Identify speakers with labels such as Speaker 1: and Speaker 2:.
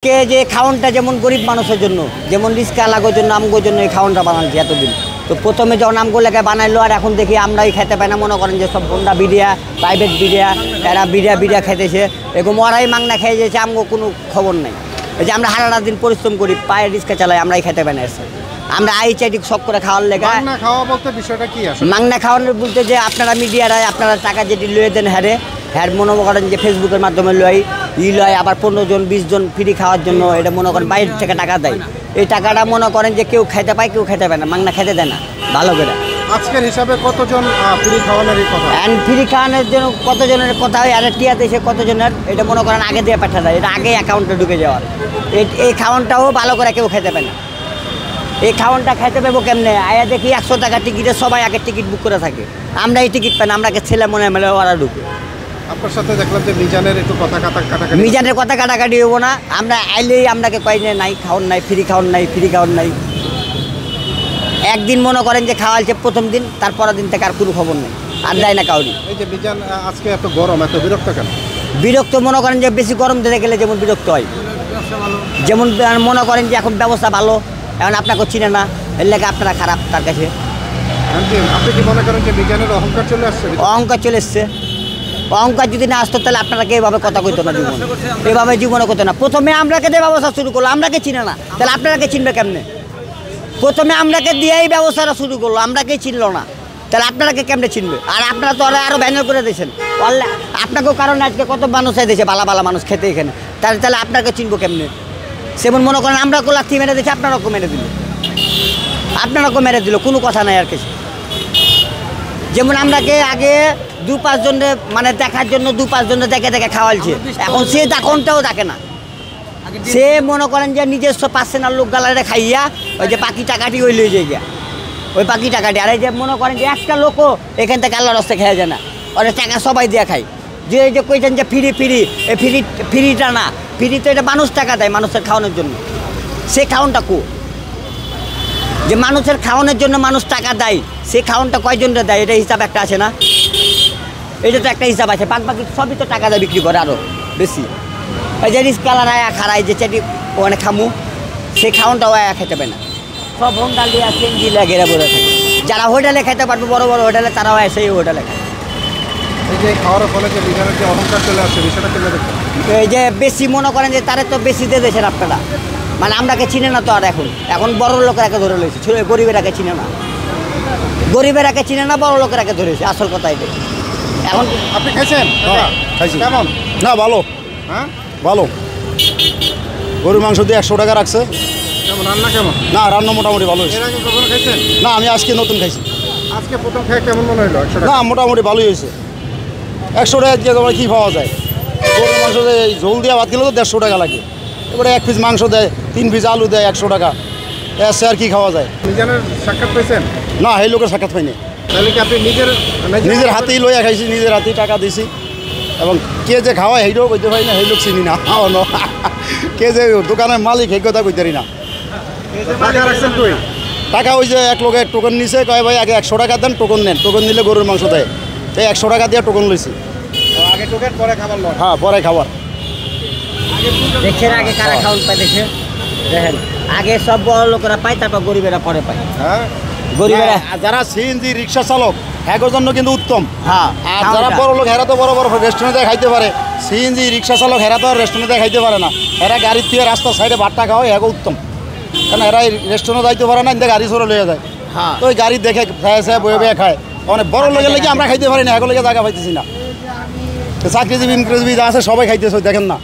Speaker 1: কে যে খাওয়ানটা যেমন গরিব মানুষের জন্য যেমন রিস্কা লাগার জন্য আমগোর জন্য এই খাওয়ানটা বানাচ্ছি এতদিন। তো প্রথমে যখন আমগুলোকে বানাইলো আর এখন দেখি আমরাই খেতে পাই না, মনে করেন যে সব বন্ডা বিড়িয়া প্রাইভেট বিড়িয়া এরা বিড়িয়া খেতেছে, এরকম ওরাই মাংনা খেয়ে যেছে, আমগো কোনো খবর নেই। এই যে আমরা সারাটা দিন পরিশ্রম করি, পায়ের রিস্কা চালাই, আমরাই খেতে পাই না এসে। আমরা আইচাইটি শখ করে খাওয়ার লেগে
Speaker 2: মাংনা খাওয়া বলতে বিষয়টা কি আসলে?
Speaker 1: মাংনা খাওয়ানোর বলতে যে আপনারা মিডিয়ারায় আপনারা টাকা যেটি লয়ে দেন হ্যাঁ মনে করেন যে ফেসবুকের মাধ্যমে লয় লয় আবার 15 জন 20 জন ফ্রি খাওয়ার জন্য এটা মনে করেন বাইরে থেকে টাকা দেয়। এই টাকাটা মনে করেন যে কেউ খেতে পায় কেউ খেতে পায় না, মাংনা খেতে দেয় না ভালো করে।
Speaker 2: আজকের হিসাবে কতজন ফ্রি খাওয়ানোর কথা?
Speaker 1: ফ্রি খাওয়ানোর জন্য কতজনের কথা হয় আর টিয়াতে এসে কতজনের এটা মনে করেন আগে দিয়ে পাঠা যায়, এটা আগে অ্যাকাউন্টে ঢুকে যাওয়ার। এই খাওয়ানটাও ভালো করে কেউ খেতে পায় না। এই খাওয়ানটা খাইতে পাবো কেমনে? আয়া দেখি 100 টাকা টিকিটে সবাই আগে টিকিট বুক করে থাকে, আমরা এই টিকিট পাই না, আমরাকে ছেলে মনে মেলে ওরা ঢুকে।
Speaker 2: আপনার সাথে দেখলাম যে মিজানের একটু কথা কাটাকাটি।
Speaker 1: মিজানের কথা কাটাকাটি হবো না, আমরা আইলেই আমরাকে কয় যে নাই খাওয়ান নাই, ফ্রি খাওয়ান নাই। একদিন মনে করেন যে খাওয়ালছে প্রথম দিন, তারপরের দিন থেকে আর কোনো খবর নেই, আর দেয় না কাউরি।
Speaker 2: এই যে মিজান আজকে এত গরম এত বিরক্ত কেন?
Speaker 1: বিরক্ত মনে করেন যে বেশি গরম দিতে গেলে যেমন বিরক্ত হয়, যেমন মনে করেন যে এখন ব্যবস্থা ভালো, এখন আপনাকে চিনে না, এর লেগে আপনারা খারাপ তার কাছে।
Speaker 2: আপনি কি মনে করেন যে মিজানের অহংকার চলে আসছে?
Speaker 1: অহংকার চলে এসছে, অহংকার যদি না আসতো তাহলে আপনাকে এইভাবে কথা কইতো না, জীবন এইভাবে জীবনে করতো না। প্রথমে আমরাকে দিয়ে ব্যবস্থা শুরু করলো, আমরাকে চিনে না, তাহলে আপনারাকে চিনবে কেমনে? প্রথমে আমরাকে দিয়েই ব্যবস্থাটা শুরু করলো, আমরাকে চিনলো না, তাহলে আপনারাকে কেমনে চিনবে? আর আপনারা তো আরও ব্যানার করে দিয়েছেন, আপনাকেও কারণে আজকে কত মানুষ দিয়েছে ভালো মানুষ খেতে এখানে, তাহলে আপনাকে চিনবো কেমনে? সেমন মনে করেন আমরা লাথি মেরে দিয়েছি, আপনারাও মেরে দিল, কোনো কথা নাই আর কিছু। যেমন আমরাকে আগে 2-5 জনের মানে দেখার জন্য 2-5 জনের দেখে খাওয়ালছে, এখন সে তখনটাও দেখে না, সে মনে করেন যে নিজস্ব পার্সোনাল লোক গালারে খাইয়া ওই যে বাকি টাকাটি ওই লয়ে যায় গিয়া, ওই বাকি টাকাটি। আর এই যে মনে করেন যে একটা লোকও এখান থেকে আল্লাহর রাস্তায় খেয়ে যায় না, ওরা টাকা সবাই দিয়ে খায়। যে এই যে কইছেন যে ফ্রি এই ফ্রিটা না, ফ্রি তো এটা মানুষ টাকা দেয় মানুষের খাওয়ানোর জন্য, সে খাওয়ানটা কো যে মানুষের খাওয়ানোর জন্য মানুষ টাকা দেয়, সে খাওয়ানটা কয়জনটা দেয় এটা হিসাব একটা আছে না? এটা তো একটা হিসাব আছে, বাকি সবই তো টাকা দেয় বিক্রি করে আরও বেশি। ওই যে রিস্কালার আয়া খারাই যে চাটি ওখানে খামু, সেই খাওয়ানটাও আয়া খেতে পারে না, সব হোন্ডা লিয়া চেঞ্জি ঘেরা বলে থাকে। যারা হোটেলে খেতে পারবে বড় হোটেলে, তারাও সেই হোটেলে খায়।
Speaker 2: এই যে খাওয়ার ফলে যে মিজানের যে অহংকার চলে আসছে বিষয়টা কেমন দেখছেন?
Speaker 1: এই যে বেশি মনে করেন যে তারা তো বেশি দিয়ে দিয়েছেন আপনারা, মানে আমরাকে চিনে না তো। আর এখন বড় লোকেরাকে ধরে লইছে, গরিবেরাকে চিনে না, বড় লোকেরাকে ধরেছে, আসল কথা এটাই। এখন
Speaker 2: আপনি খাইছেন?
Speaker 3: খাইছি।
Speaker 2: কেমন?
Speaker 3: না ভালো,
Speaker 2: হ্যাঁ
Speaker 3: ভালো। গরুর মাংস দিয়ে 100 টাকা রাখছে।
Speaker 2: কেমন রান্না কেমন?
Speaker 3: না রান্না মোটামুটি ভালো হয়েছে।
Speaker 2: এর আগে কখনো খাইছেন?
Speaker 3: না আমি আজকে নতুন খাইছি।
Speaker 2: আজকে প্রথম খেয়ে কেমন মনে হলো? 100 টাকা?
Speaker 3: না মোটামুটি ভালোই হয়েছে। 100 টাকা দিয়ে তোমার কী পাওয়া যায়? গরুর মাংস দেয় ঝোল দিয়ে ভাত খেলে তো 150 টাকা লাগে, এবারে 1 পিস মাংস দেয়, 3 পিস আলু দেয় 100 টাকা, এসে আর কি খাওয়া যায়?
Speaker 2: মিজানের সাক্ষাৎ পেয়েছেন?
Speaker 3: না এই লোকের সাক্ষাৎ পাইনি।
Speaker 2: তাহলে কি আপনি
Speaker 3: নিজের হাতেই লইয়া খাইছি, নিজের হাতেই টাকা দিছি, এবং কে যে খাওয়ায় সেইটাও কইতে পারি না, সেই লোক চিনি না। কে যে দোকানের মালিক সেই কথা কইতে পারি না।
Speaker 2: টাকা রাখছেন তুই?
Speaker 3: টাকা ওই যে এক লোকের টোকন নিছে, কয় ভাই আগে 100 টাকা দেন, টোকন নেন, টোকন নিলে গরুর মাংস দেয়, তাই 100 টাকা দিয়ে টোকন লইছি।
Speaker 2: আগে টোকেন পরে খাবার লয়?
Speaker 3: হ্যাঁ পরে খাবার।
Speaker 1: দেখছেন আগে কারা খাওয়ান পায়, দেখছেন দেখেন আগে সব বড় লোকেরা পায়, তারপর গরিবেরা পরে পায়।
Speaker 3: হ্যাঁ
Speaker 1: গরিবেরা
Speaker 3: যারা সিএনজি রিক্সা চালক হ্যাঁ জন্য কিন্তু উত্তম।
Speaker 1: হ্যাঁ,
Speaker 3: আর যারা বড় লোক হেরা তো বড় রেস্টুরেন্টে খাইতে পারে, সিএনজি রিক্সা চালক হেরা তো আর রেস্টুরেন্টে খাইতে পারে না, এরা গাড়ির থেকে রাস্তার সাইডে ভাতটা খাওয়া হ্যাঁ উত্তম, কারণ এরা রেস্টুরেন্টে যাইতে পারে না, গাড়ি চলে লয়ে যায়।
Speaker 1: হ্যাঁ
Speaker 3: তো ওই গাড়ি দেখে বয়ে খায়, অনেক বড় লোকের লেগে আমরা খাইতে পারি না, এখন লেগে জায়গা পাইতেছি না। চাকরিজীবী ইনক্রিজীবী যা আছে সবাই খাইতেছে, দেখেন না।